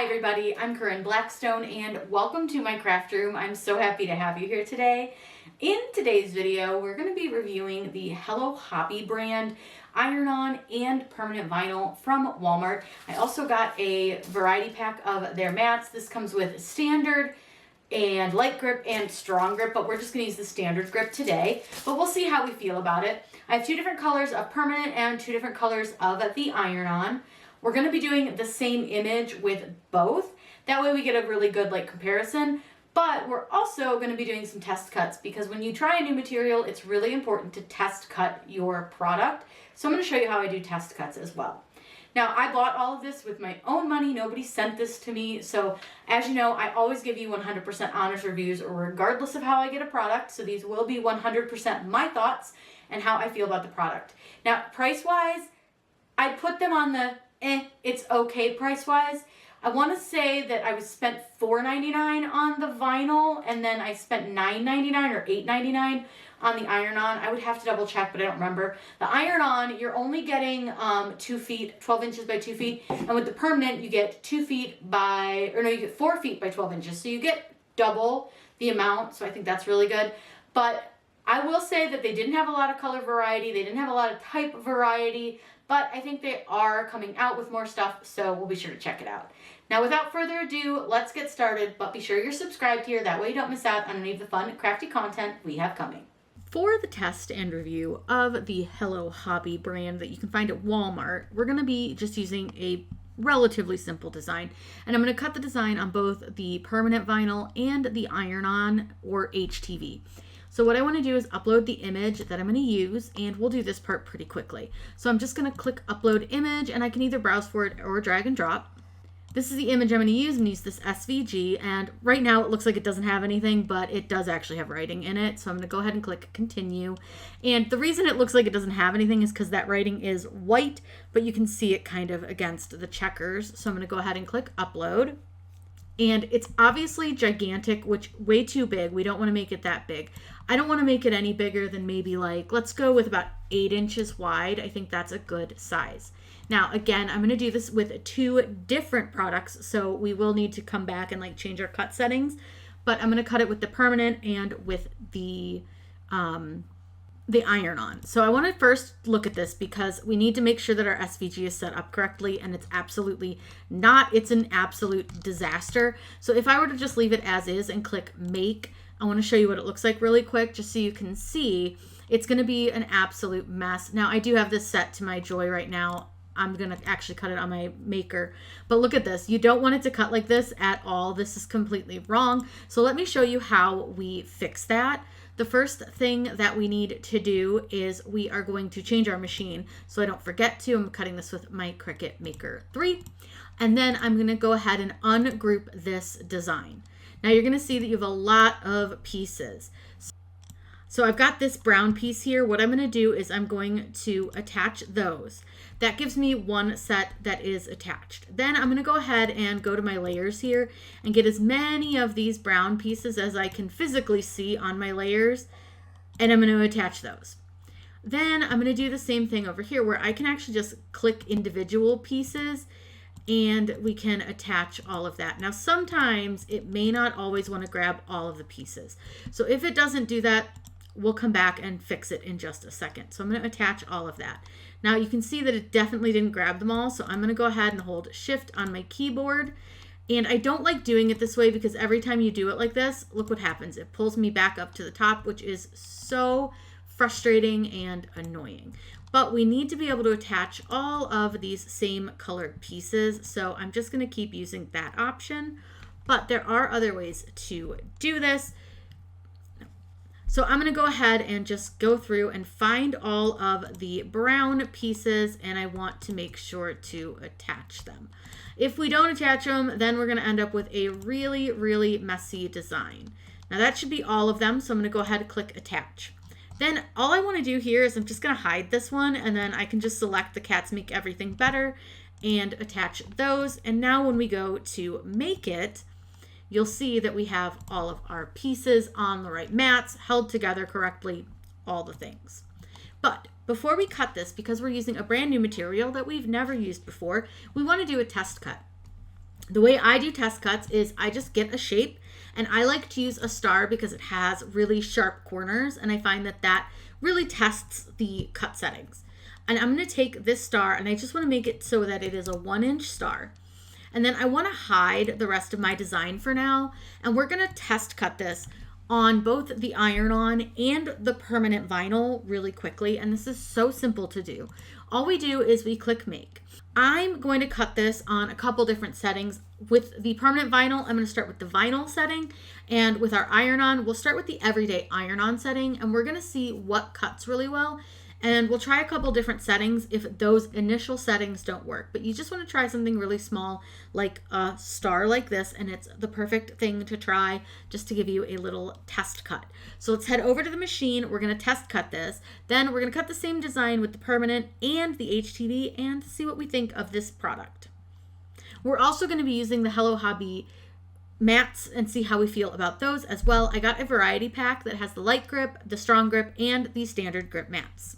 everybody, I'm Corinne Blackstone and welcome to my craft room. I'm so happy to have you here today. In today's video, we're going to be reviewing the Hello Hobby brand iron-on and permanent vinyl from Walmart. I also got a variety pack of their mats. This comes with standard and light grip and strong grip, but we're just going to use the standard grip today, but we'll see how we feel about it. I have two different colors of permanent and two different colors of the iron-on. We're going to be doing the same image with both. That way we get a really good comparison, but we're also going to be doing some test cuts because when you try a new material, it's really important to test cut your product. So I'm going to show you how I do test cuts as well. Now, I bought all of this with my own money. Nobody sent this to me. So as you know, I always give you 100% honest reviews regardless of how I get a product. So these will be 100% my thoughts and how I feel about the product. Now, price-wise, I put them on the it's okay price-wise. I want to say that I was spent $4.99 on the vinyl, and then I spent $9.99 or $8.99 on the iron-on. I would have to double check, but I don't remember. The iron-on, you're only getting 2 feet, 12 inches by 2 feet, and with the permanent, you get 2 feet by, or no, you get 4 feet by 12 inches. So you get double the amount, so I think that's really good. But I will say that they didn't have a lot of color variety. They didn't have a lot of type variety, but I think they are coming out with more stuff, so we'll be sure to check it out. Now, without further ado, let's get started, but be sure you're subscribed here. That way you don't miss out on any of the fun, crafty content we have coming. For the test and review of the Hello Hobby brand that you can find at Walmart, we're going to be just using a relatively simple design, and I'm going to cut the design on both the permanent vinyl and the iron-on or HTV. So what I want to do is upload the image that I'm going to use, and we'll do this part pretty quickly. So I'm just going to click upload image, and I can either browse for it or drag and drop. This is the image I'm going to use. I'm going to use this SVG, and right now it looks like it doesn't have anything, but it does actually have writing in it. So I'm going to go ahead and click continue. And the reason it looks like it doesn't have anything is because that writing is white, but you can see it kind of against the checkers. So I'm going to go ahead and click upload. And it's obviously gigantic, which way too big. We don't want to make it that big. I don't want to make it any bigger than maybe let's go with about 8 inches wide. I think that's a good size. Now, again, I'm going to do this with 2 different products, so we will need to come back and change our cut settings. But I'm going to cut it with the permanent and with the iron-on. So I want to first look at this because we need to make sure that our SVG is set up correctly, and it's absolutely not. It's an absolute disaster. So if I were to just leave it as is and click make, I want to show you what it looks like really quick just so you can see. It's going to be an absolute mess. Now, I do have this set to my Joy right now. I'm going to actually cut it on my Maker. But look at this. You don't want it to cut like this at all. This is completely wrong. So let me show you how we fix that. The first thing that we need to do is we are going to change our machine. So I don't forget to. I'm cutting this with my Cricut Maker 3. And then I'm going to go ahead and ungroup this design. Now you're going to see that you have a lot of pieces. So I've got this brown piece here. What I'm going to do is I'm going to attach those. That gives me one set that is attached. Then I'm going to go ahead and go to my layers here and get as many of these brown pieces as I can physically see on my layers, and I'm going to attach those. Then I'm going to do the same thing over here where I can actually just click individual pieces and we can attach all of that. Now, sometimes it may not always want to grab all of the pieces. So if it doesn't do that, we'll come back and fix it in just a second. So I'm going to attach all of that. Now you can see that it definitely didn't grab them all. So I'm going to go ahead and hold shift on my keyboard. And I don't like doing it this way because every time you do it like this, look what happens. It pulls me back up to the top, which is so frustrating and annoying. But we need to be able to attach all of these same colored pieces. So I'm just going to keep using that option. But there are other ways to do this. So I'm going to go ahead and just go through and find all of the brown pieces, and I want to make sure to attach them. If we don't attach them, then we're going to end up with a really, really messy design. Now that should be all of them, so I'm going to go ahead and click attach. Then all I want to do here is I'm just going to hide this one, and then I can just select the Cats Make Everything Better and attach those. And now when we go to make it, you'll see that we have all of our pieces on the right mats, held together correctly, all the things. But before we cut this, because we're using a brand new material that we've never used before, we want to do a test cut. The way I do test cuts is I just get a shape, and I like to use a star because it has really sharp corners, and I find that that really tests the cut settings. And I'm going to take this star, and I just want to make it so that it is a 1-inch star. And then I want to hide the rest of my design for now, and we're going to test cut this on both the iron-on and the permanent vinyl really quickly, and this is so simple to do. All we do is we click make. I'm going to cut this on a couple different settings. With the permanent vinyl, I'm going to start with the vinyl setting, and with our iron-on, we'll start with the everyday iron-on setting, and we're going to see what cuts really well. And we'll try a couple different settings if those initial settings don't work. But you just want to try something really small, like a star like this, and it's the perfect thing to try just to give you a little test cut. So let's head over to the machine. We're going to test cut this. Then we're going to cut the same design with the permanent and the HTV and see what we think of this product. We're also going to be using the Hello Hobby mats and see how we feel about those as well. I got a variety pack that has the light grip, the strong grip, and the standard grip mats.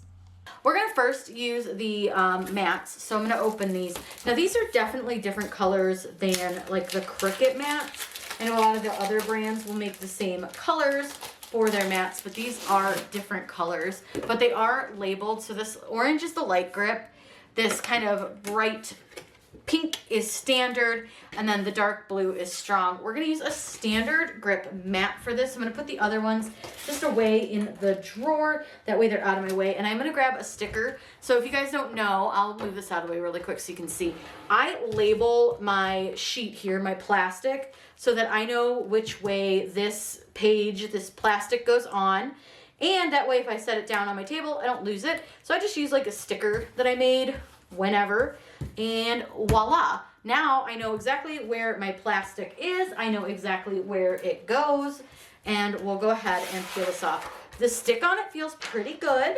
We're going to first use the mats, so I'm going to open these. Now these are definitely different colors than like the Cricut mats. I know a lot of the other brands will make the same colors for their mats, but these are different colors. But they are labeled, so this orange is the light grip, this kind of bright pink is standard, and then the dark blue is strong. We're going to use a standard grip mat for this. I'm going to put the other ones just away in the drawer. That way they're out of my way. And I'm going to grab a sticker. So if you guys don't know, I'll move this out of the way really quick so you can see. I label my sheet here, my plastic, so that I know which way this page, this plastic goes on. And that way if I set it down on my table, I don't lose it. So I just use like a sticker that I made whenever, and voila. Now I know exactly where my plastic is. I know exactly where it goes, and we'll go ahead and peel this off. The stick on it feels pretty good.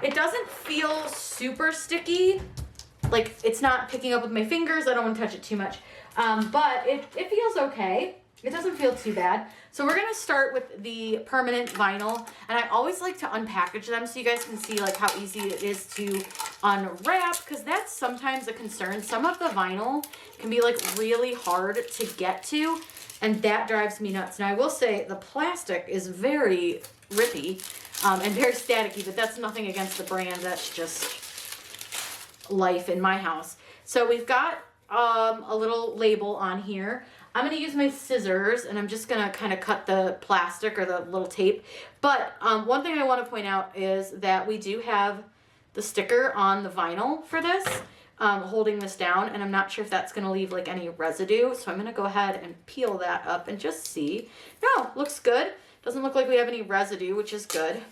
It doesn't feel super sticky. Like it's not picking up with my fingers. I don't want to touch it too much. But it feels okay. It doesn't feel too bad. So we're going to start with the permanent vinyl, and I always like to unpackage them so you guys can see like how easy it is to unwrap, because that's sometimes a concern. Some of the vinyl can be like really hard to get to, and that drives me nuts. Now I will say the plastic is very rippy and very staticky, but that's nothing against the brand. That's just life in my house. So we've got a little label on here. I'm going to use my scissors, and I'm just going to kind of cut the plastic or the little tape. But one thing I want to point out is that we do have the sticker on the vinyl for this, holding this down, and I'm not sure if that's going to leave like any residue. So I'm going to go ahead and peel that up and just see. No, looks good. Doesn't look like we have any residue, which is good.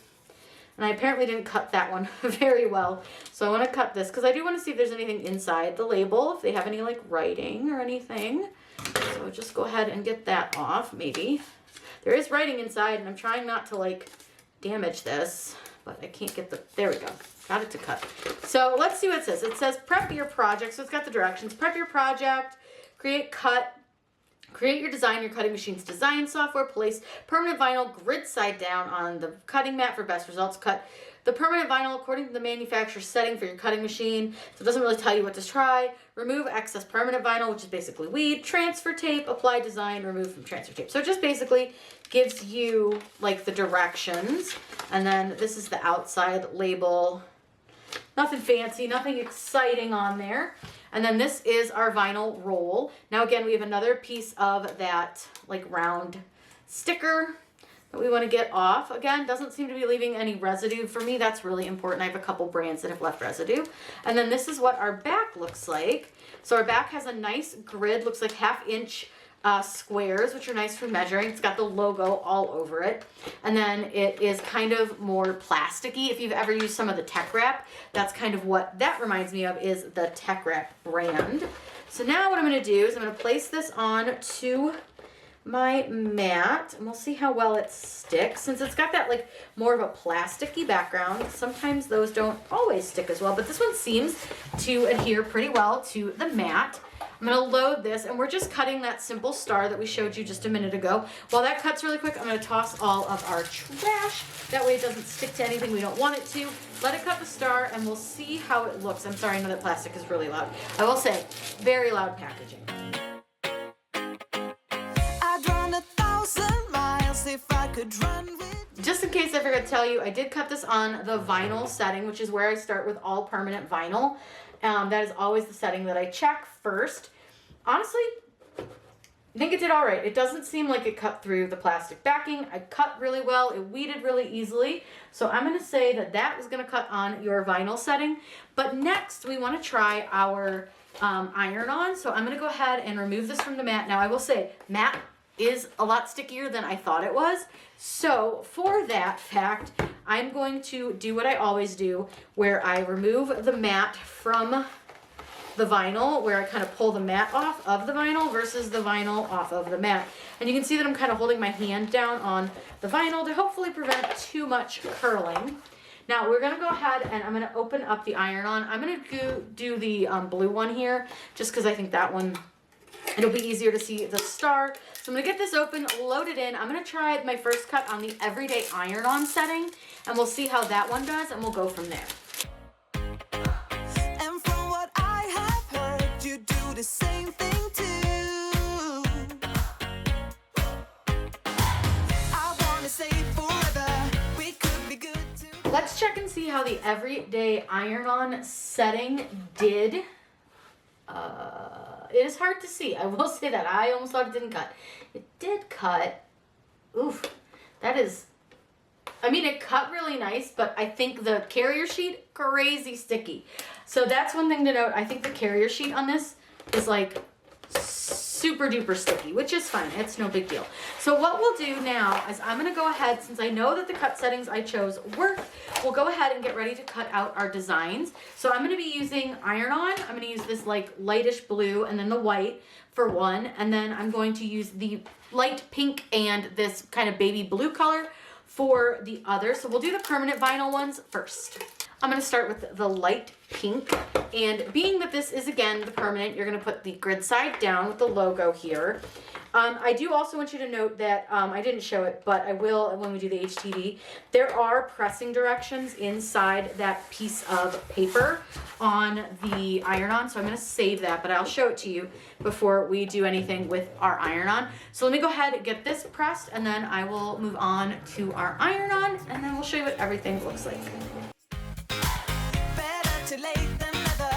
And I apparently didn't cut that one very well. So I want to cut this because I do want to see if there's anything inside the label, if they have any like writing or anything. So just go ahead and get that off, maybe. There is writing inside, and I'm trying not to like damage this, but I can't get the, there we go. Got it to cut. So let's see what it says. It says prep your project. So it's got the directions. Prep your project, create cut, create your design, your cutting machine's design software, place permanent vinyl grid side down on the cutting mat for best results. Cut the permanent vinyl according to the manufacturer's setting for your cutting machine. So it doesn't really tell you what to try. Remove excess permanent vinyl, which is basically weed. Transfer tape, apply design, remove from transfer tape. So it just basically gives you like the directions. And then this is the outside label. Nothing fancy, nothing exciting on there. And then this is our vinyl roll. Now again, we have another piece of that like round sticker that we want to get off. Again, doesn't seem to be leaving any residue. For me, that's really important. I have a couple brands that have left residue. And then this is what our back looks like. So our back has a nice grid, looks like 1/2 inch squares, which are nice for measuring. It's got the logo all over it. And then it is kind of more plasticky. If you've ever used some of the Tech Wrap, that's kind of what that reminds me of, is the Tech Wrap brand. So now what I'm going to do is I'm going to place this on to my mat, and we'll see how well it sticks. Since it's got that like more of a plasticky background, sometimes those don't always stick as well, but this one seems to adhere pretty well to the mat. I'm going to load this, and we're just cutting that simple star that we showed you just a minute ago. While that cuts really quick, I'm going to toss all of our trash. That way it doesn't stick to anything we don't want it to. Let it cut the star, and we'll see how it looks. I'm sorry, I know that plastic is really loud. I will say, very loud packaging. could run with. Just in case I forgot to tell you, I did cut this on the vinyl setting, which is where I start with all permanent vinyl. That is always the setting that I check first. Honestly, I think it did all right. It doesn't seem like it cut through the plastic backing. I cut really well. It weeded really easily. So I'm going to say that that is going to cut on your vinyl setting. But next, we want to try our iron-on. So I'm going to go ahead and remove this from the mat. Now, I will say, mat is a lot stickier than I thought it was. So for that fact, I'm going to do what I always do, where I remove the mat from the vinyl, where I kind of pull the mat off of the vinyl versus the vinyl off of the mat. And you can see that I'm kind of holding my hand down on the vinyl to hopefully prevent too much curling. Now we're gonna go ahead and I'm gonna open up the iron-on. I'm gonna do the blue one here, just because I think that one, it'll be easier to see the star. So I'm gonna get this open, load it in. I'm gonna try my first cut on the everyday iron-on setting, and we'll see how that one does, and we'll go from there. And from what I have heard, you do the same thing too. I wanna say forever, we could be good too. Let's check and see how the everyday iron-on setting did. It is hard to see. I will say that. I almost thought it didn't cut. It did cut. Oof. That is, I mean, it cut really nice, but I think the carrier sheet, crazy sticky. So that's one thing to note. I think the carrier sheet on this is like super duper sticky, which is fine. It's no big deal. So what we'll do now is I'm going to go ahead, since I know that the cut settings I chose work, we'll go ahead and get ready to cut out our designs. So I'm going to be using iron-on. I'm going to use this like lightish blue and then the white for one. And then I'm going to use the light pink and this kind of baby blue color for the other. So we'll do the permanent vinyl ones first. I'm going to start with the light pink, and being that this is again the permanent, you're going to put the grid side down with the logo here. I do also want you to note that I didn't show it, but I will when we do the HTV. There are pressing directions inside that piece of paper on the iron-on, so I'm going to save that, but I'll show it to you before we do anything with our iron-on. So let me go ahead and get this pressed, and then I will move on to our iron-on, and then we'll show you what everything looks like. Better late than never.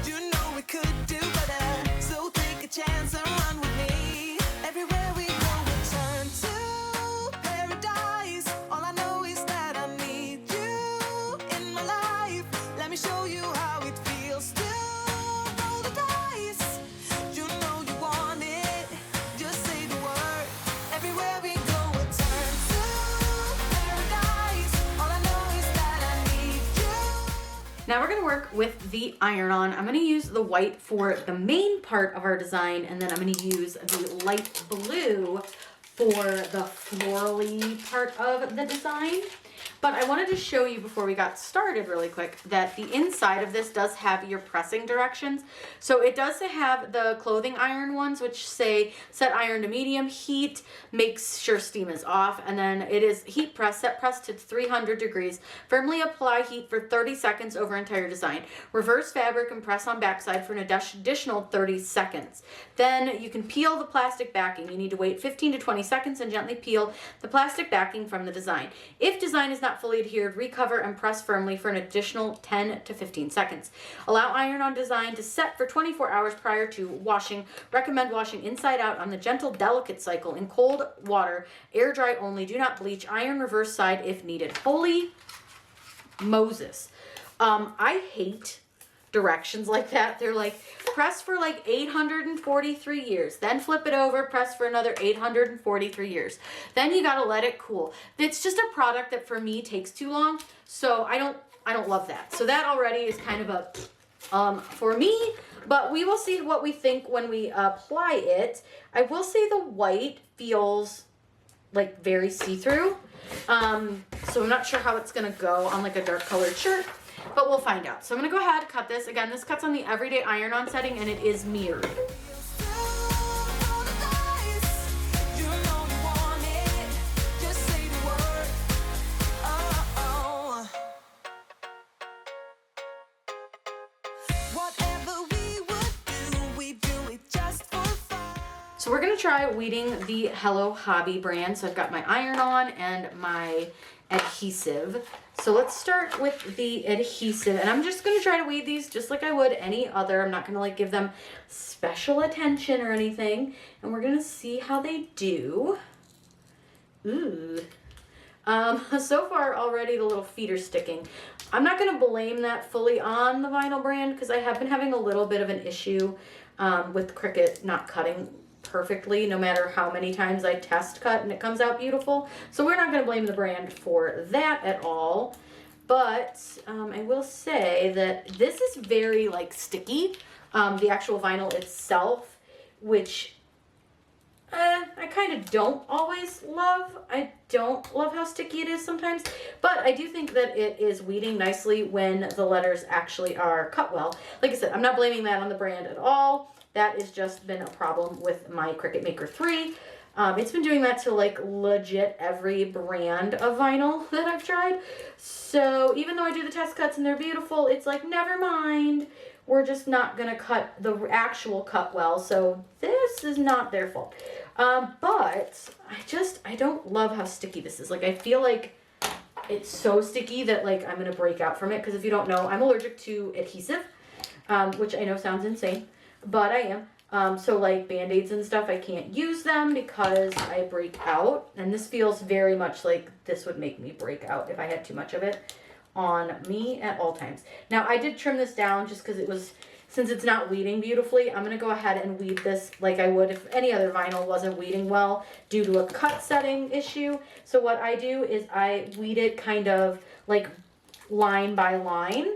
You know we could do better. So take a chance and run with me. Everywhere we go, we turn to paradise. All I know is that I need you in my life. Let me show you how it feels to roll the dice. You know you want it. Just say the word. Everywhere we go, we turn to paradise. All I know is that I need you. Now we're going to work with the iron-on. I'm going to use the white for the main part of our design, and then I'm going to use the light blue for the florally part of the design. But I wanted to show you before we got started really quick that the inside of this does have your pressing directions. So it does have the clothing iron ones, which say set iron to medium heat, makes sure steam is off, and then it is heat press, set press to 300 degrees. Firmly apply heat for 30 seconds over entire design. Reverse fabric and press on backside for an additional 30 seconds. Then you can peel the plastic backing. You need to wait 15 to 20 seconds and gently peel the plastic backing from the design. If design is not fully adhered, recover and press firmly for an additional 10 to 15 seconds. Allow iron-on design to set for 24 hours prior to washing. Recommend washing inside out on the gentle, delicate cycle in cold water. Air dry only. Do not bleach. Iron reverse side if needed. Holy Moses. I hate directions like that. They're like, press for like 843 years, then flip it over, press for another 843 years. Then you gotta let it cool. It's just a product that for me takes too long, so I don't love that. So that already is kind of a for me, but we will see what we think when we apply it. I will say the white feels like very see-through, so I'm not sure how it's gonna go on like a dark colored shirt, but we'll find out. So I'm gonna go ahead and cut this. Again, this cuts on the everyday iron-on setting, and it is mirrored. So So we're gonna try weeding the Hello Hobby brand. So I've got my iron-on and my adhesive. So let's start with the adhesive, and I'm just gonna try to weed these just like I would any other. I'm not gonna like give them special attention or anything, and we're gonna see how they do. Ooh. So far already the little feet are sticking. I'm not gonna blame that fully on the vinyl brand because I have been having a little bit of an issue with Cricut not cutting perfectly no matter how many times I test cut and it comes out beautiful. So we're not going to blame the brand for that at all. But I will say that this is very like sticky, the actual vinyl itself, which I kind of don't always love. I don't love how sticky it is sometimes, but I do think that it is weeding nicely when the letters actually are cut well. Like I said, I'm not blaming that on the brand at all. That has just been a problem with my Cricut Maker 3. It's been doing that to like legit every brand of vinyl that I've tried. So even though I do the test cuts and they're beautiful, it's like, never mind. We're just not going to cut the actual cut well. So this is not their fault. But I don't love how sticky this is. Like, I feel like it's so sticky that like I'm going to break out from it. Because if you don't know, I'm allergic to adhesive, which I know sounds insane. But I am. So like Band-Aids and stuff, I can't use them because I break out. And this feels very much like this would make me break out if I had too much of it on me at all times. Now I did trim this down just because it was, since it's not weeding beautifully, I'm going to go ahead and weed this like I would if any other vinyl wasn't weeding well due to a cut setting issue. So what I do is I weed it kind of like line by line.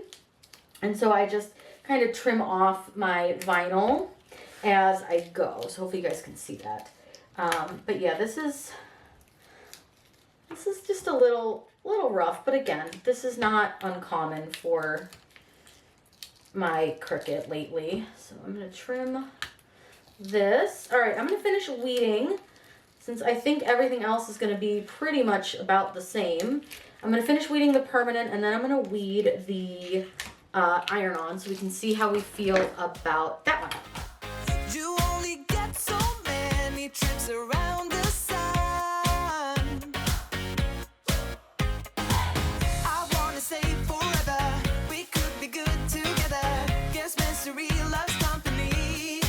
And so I just kind of trim off my vinyl as I go. So hopefully you guys can see that. But yeah, this is just a little rough, but again, this is not uncommon for my Cricut lately. So I'm going to trim this. All right, I'm going to finish weeding since I think everything else is going to be pretty much about the same. I'm going to finish weeding the permanent, and then I'm going to weed the iron-on so we can see how we feel about that one. You only get so many trips around the sun. I wanna say forever, we could be good together. Guess mystery loves company.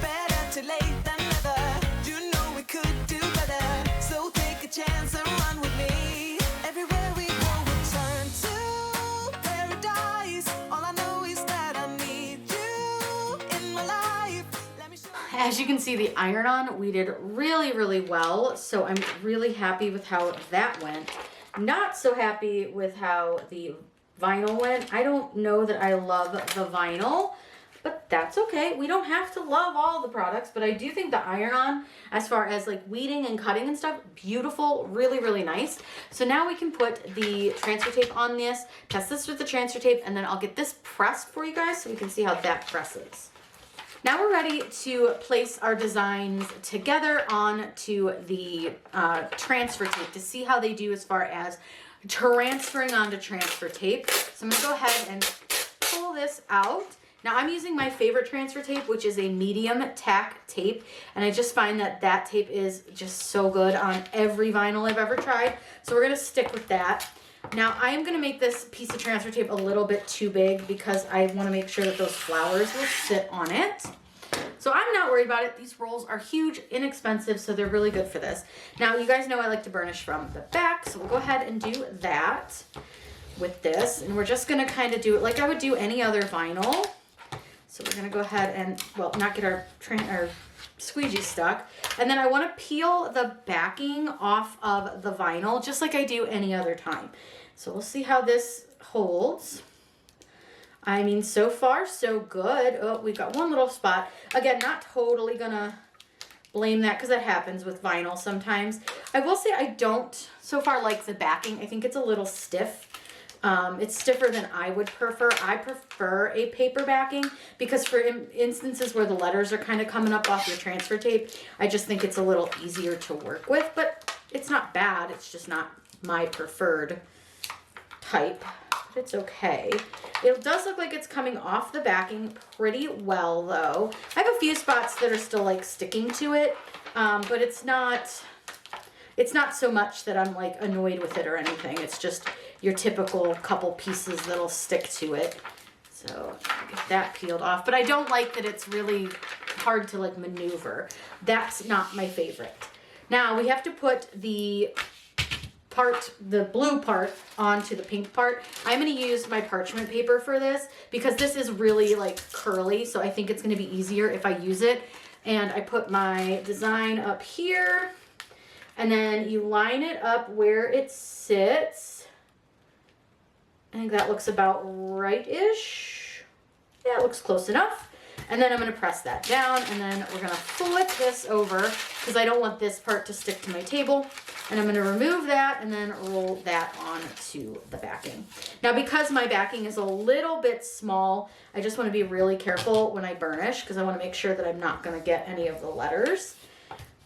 Better too late than never. You know we could do better. So take a chance and run with me. Everywhere we go, we turn to paradise. All I know is that I need you in my life. Let me show you. As you can see, the iron-on weeded really, really well, so I'm really happy with how that went. Not so happy with how the vinyl went. I don't know that I love the vinyl, but that's okay. We don't have to love all the products, but I do think the iron-on, as far as like weeding and cutting and stuff, beautiful, really, really nice. So now we can put the transfer tape on this, test this with the transfer tape, and then I'll get this pressed for you guys so we can see how that presses. Now we're ready to place our designs together onto the transfer tape to see how they do as far as transferring onto transfer tape. So I'm going to go ahead and pull this out. Now I'm using my favorite transfer tape, which is a medium tack tape, and I just find that that tape is just so good on every vinyl I've ever tried. So we're going to stick with that. Now I am going to make this piece of transfer tape a little bit too big because I want to make sure that those flowers will sit on it. So I'm not worried about it. These rolls are huge, inexpensive, so they're really good for this. Now you guys know I like to burnish from the back, so we'll go ahead and do that with this. And we're just going to kind of do it like I would do any other vinyl. So we're going to go ahead and, well, not get our squeegee stuck. And then I want to peel the backing off of the vinyl just like I do any other time. So we'll see how this holds. I mean, so far, so good. Oh, we've got one little spot. Again, not totally gonna blame that because that happens with vinyl sometimes. I will say I don't so far like the backing. I think it's a little stiff. It's stiffer than I would prefer. I prefer a paper backing because for instances where the letters are kind of coming up off your transfer tape, I just think it's a little easier to work with, but it's not bad. It's just not my preferred type. It's okay. It does look like it's coming off the backing pretty well though. I have a few spots that are still like sticking to it, but it's not so much that I'm like annoyed with it or anything. It's just your typical couple pieces that'll stick to it. So get that peeled off, but I don't like that it's really hard to like maneuver. That's not my favorite. Now we have to put the blue part onto the pink part. I'm going to use my parchment paper for this because this is really like curly, so I think it's going to be easier if I use it. And I put my design up here, and then you line it up where it sits. I think that looks about right-ish. Yeah, it looks close enough. And then I'm going to press that down, and then we're going to flip this over because I don't want this part to stick to my table. And I'm going to remove that and then roll that onto the backing. Now, because my backing is a little bit small, I just want to be really careful when I burnish because I want to make sure that I'm not going to get any of the letters.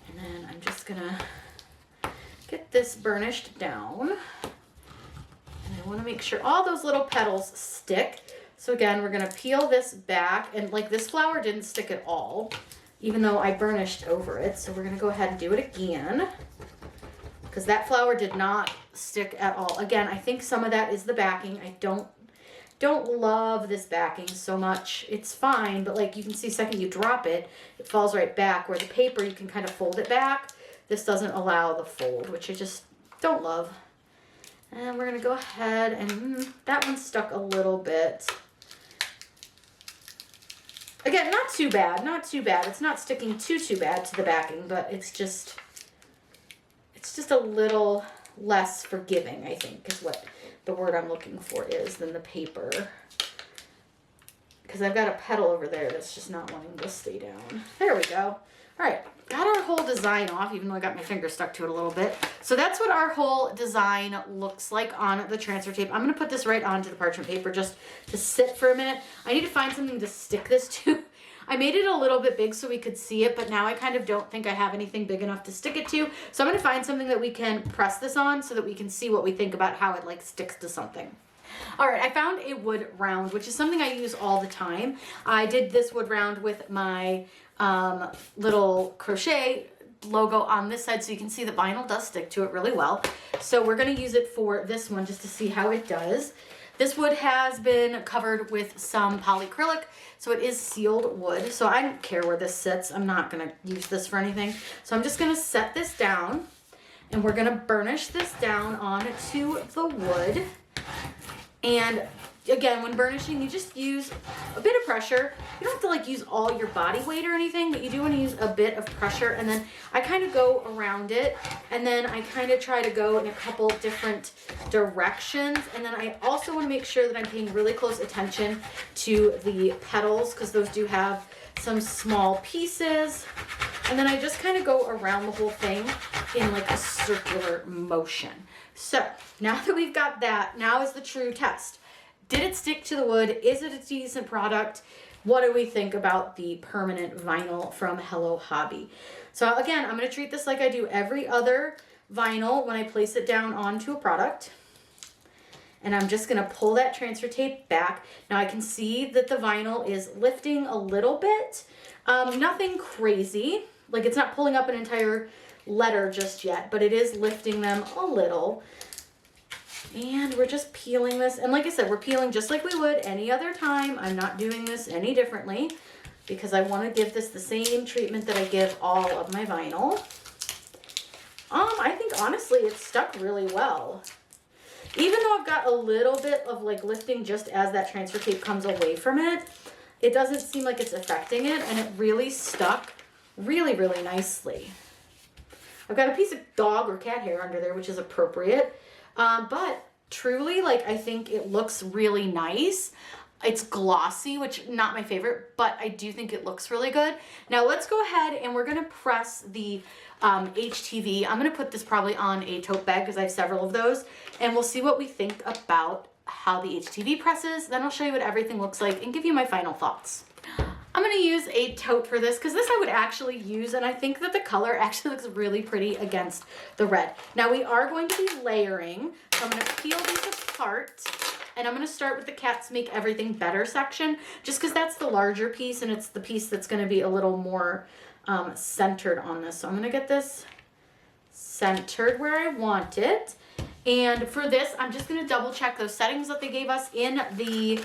And then I'm just going to get this burnished down. And I want to make sure all those little petals stick. So again, we're going to peel this back, and like this flower didn't stick at all, even though I burnished over it. So we're going to go ahead and do it again because that flower did not stick at all. Again, I think some of that is the backing. I don't love this backing so much. It's fine, but like you can see, the second you drop it, it falls right back, where the paper, you can kind of fold it back. This doesn't allow the fold, which I just don't love. And we're going to go ahead, and that one stuck a little bit. Again, not too bad, not too bad. It's not sticking too bad to the backing, but it's just a little less forgiving, I think, is what the word I'm looking for is, than the paper. Because I've got a petal over there that's just not wanting to stay down. There we go. All right, got our whole design off, even though I got my finger stuck to it a little bit. So that's what our whole design looks like on the transfer tape. I'm going to put this right onto the parchment paper just to sit for a minute. I need to find something to stick this to. I made it a little bit big so we could see it, but now I kind of don't think I have anything big enough to stick it to. So I'm going to find something that we can press this on so that we can see what we think about how it like sticks to something. All right, I found a wood round, which is something I use all the time. I did this wood round with my little crochet logo on this side, so you can see the vinyl does stick to it really well. So we're going to use it for this one just to see how it does. This wood has been covered with some polyacrylic, so it is sealed wood. So I don't care where this sits. I'm not going to use this for anything. So I'm just going to set this down, and we're going to burnish this down onto the wood. And again, when burnishing, you just use a bit of pressure. You don't have to like use all your body weight or anything, but you do want to use a bit of pressure. And then I kind of go around it, and then I kind of try to go in a couple different directions. And then I also want to make sure that I'm paying really close attention to the petals, because those do have some small pieces. And then I just kind of go around the whole thing in like a circular motion. So now that we've got that, now is the true test. Did it stick to the wood? Is it a decent product? What do we think about the permanent vinyl from Hello Hobby? So again, I'm going to treat this like I do every other vinyl when I place it down onto a product. And I'm just going to pull that transfer tape back. Now I can see that the vinyl is lifting a little bit. Nothing crazy. Like it's not pulling up an entire letter just yet, but it is lifting them a little. And we're just peeling this. And like I said, we're peeling just like we would any other time. I'm not doing this any differently because I want to give this the same treatment that I give all of my vinyl. I think honestly it stuck really well. Even though I've got a little bit of like lifting just as that transfer tape comes away from it, it doesn't seem like it's affecting it, and it really stuck really, really nicely. I've got a piece of dog or cat hair under there, which is appropriate. But truly, like, I think it looks really nice. It's glossy, which not my favorite, but I do think it looks really good. Now let's go ahead and we're going to press the HTV. I'm going to put this probably on a tote bag because I have several of those, and we'll see what we think about how the HTV presses. Then I'll show you what everything looks like and give you my final thoughts. I'm going to use a tote for this because this I would actually use, and I think that the color actually looks really pretty against the red. Now we are going to be layering, so I'm going to peel these apart, and I'm going to start with the Cats Make Everything Better section, just because that's the larger piece, and it's the piece that's going to be a little more centered on this. So I'm going to get this centered where I want it. And for this, I'm just going to double check those settings that they gave us in the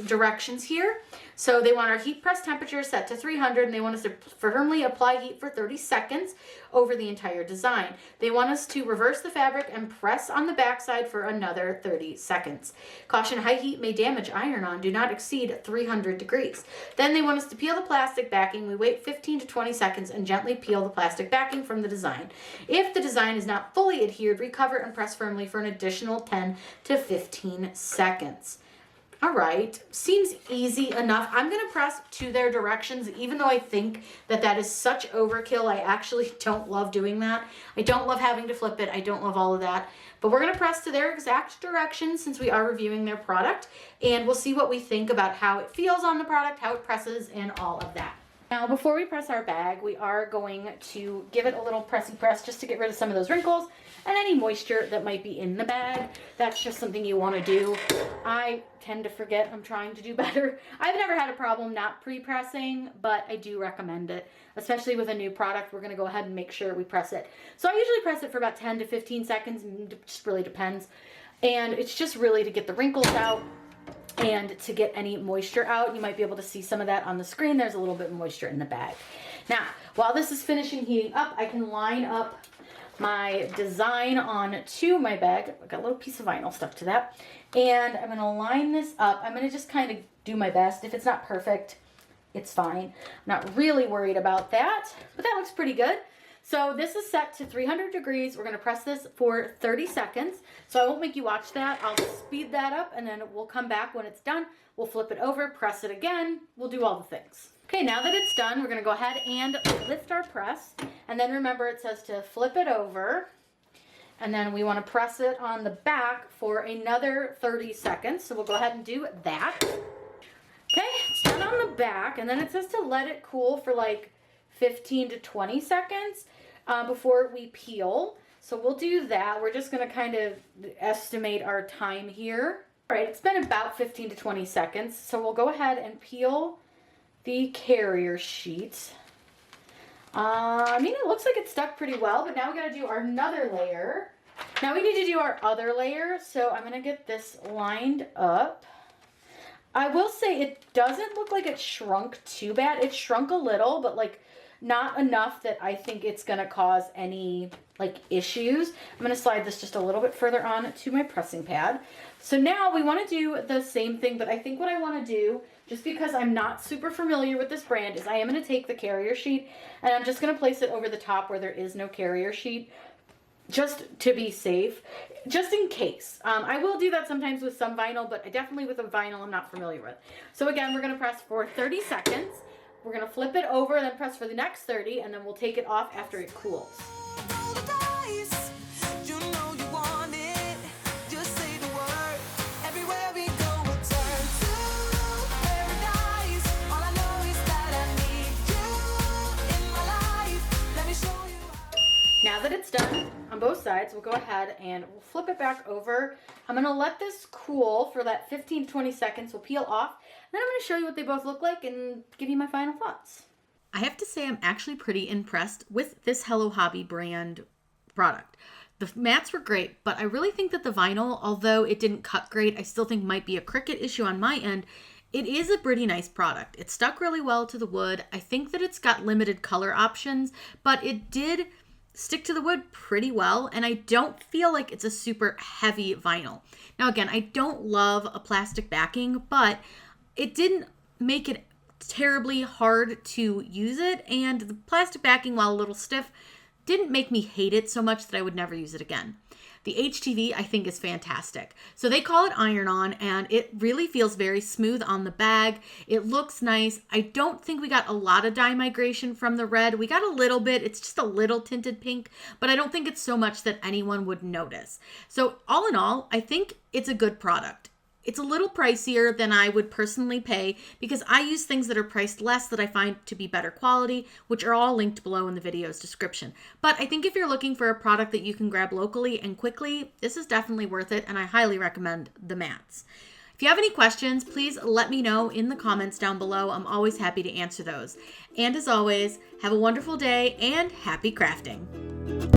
directions here. So they want our heat press temperature set to 300, and they want us to firmly apply heat for 30 seconds over the entire design. They want us to reverse the fabric and press on the backside for another 30 seconds. Caution, high heat may damage iron-on. Do not exceed 300 degrees. Then they want us to peel the plastic backing. We wait 15 to 20 seconds and gently peel the plastic backing from the design. If the design is not fully adhered, recover and press firmly for an additional 10 to 15 seconds. All right, seems easy enough. I'm going to press to their directions, even though I think that that is such overkill. I actually don't love doing that. I don't love having to flip it. I don't love all of that. But we're going to press to their exact directions since we are reviewing their product, and we'll see what we think about how it feels on the product, how it presses, and all of that. Now, before we press our bag, we are going to give it a little pressy press just to get rid of some of those wrinkles and any moisture that might be in the bag. That's just something you want to do. I tend to forget. I'm trying to do better. I've never had a problem not pre-pressing, but I do recommend it, especially with a new product. We're going to go ahead and make sure we press it. So I usually press it for about 10 to 15 seconds. It just really depends. And it's just really to get the wrinkles out and to get any moisture out. You might be able to see some of that on the screen. There's a little bit of moisture in the bag. Now, while this is finishing heating up, I can line up my design onto my bag. I've got a little piece of vinyl stuck to that. And I'm going to line this up. I'm going to just kind of do my best. If it's not perfect, it's fine. I'm not really worried about that, but that looks pretty good. So this is set to 300 degrees. We're going to press this for 30 seconds. So I won't make you watch that. I'll speed that up, and then we'll come back when it's done. We'll flip it over, press it again. We'll do all the things. Okay, now that it's done, we're going to go ahead and lift our press. And then remember, it says to flip it over. And then we want to press it on the back for another 30 seconds. So we'll go ahead and do that. Okay, it's done on the back. And then it says to let it cool for like 15 to 20 seconds before we peel. So we'll do that. We're just going to kind of estimate our time here. All right, it's been about 15 to 20 seconds. So we'll go ahead and peel the carrier sheet. I mean, it looks like it's stuck pretty well, but now we got to do our another layer. Now we need to do our other layer. So I'm going to get this lined up. I will say it doesn't look like it shrunk too bad. It shrunk a little, but like not enough that I think it's going to cause any like issues. I'm going to slide this just a little bit further on to my pressing pad. So now we want to do the same thing, but I think what I want to do, just because I'm not super familiar with this brand, is I am going to take the carrier sheet and I'm just going to place it over the top where there is no carrier sheet, just to be safe, just in case. I will do that sometimes with some vinyl, but definitely with a vinyl I'm not familiar with. So again, we're going to press for 30 seconds. We're going to flip it over, then press for the next 30, and then we'll take it off after it cools. Now that it's done on both sides, we'll go ahead and we'll flip it back over. I'm going to let this cool for that 15 to 20 seconds. We'll peel off. Then I'm going to show you what they both look like and give you my final thoughts. I have to say I'm actually pretty impressed with this Hello Hobby brand product. The mats were great, but I really think that the vinyl, although it didn't cut great, I still think might be a Cricut issue on my end. It is a pretty nice product. It stuck really well to the wood. I think that it's got limited color options, but it did stick to the wood pretty well, and I don't feel like it's a super heavy vinyl. Now again, I don't love a plastic backing, but it didn't make it terribly hard to use it, and the plastic backing, while a little stiff, didn't make me hate it so much that I would never use it again. The HTV I think is fantastic. So they call it iron-on, and it really feels very smooth on the bag. It looks nice. I don't think we got a lot of dye migration from the red. We got a little bit. It's just a little tinted pink, but I don't think it's so much that anyone would notice. So all in all, I think it's a good product. It's a little pricier than I would personally pay because I use things that are priced less that I find to be better quality, which are all linked below in the video's description. But I think if you're looking for a product that you can grab locally and quickly, this is definitely worth it, and I highly recommend the mats. If you have any questions, please let me know in the comments down below. I'm always happy to answer those. And as always, have a wonderful day and happy crafting.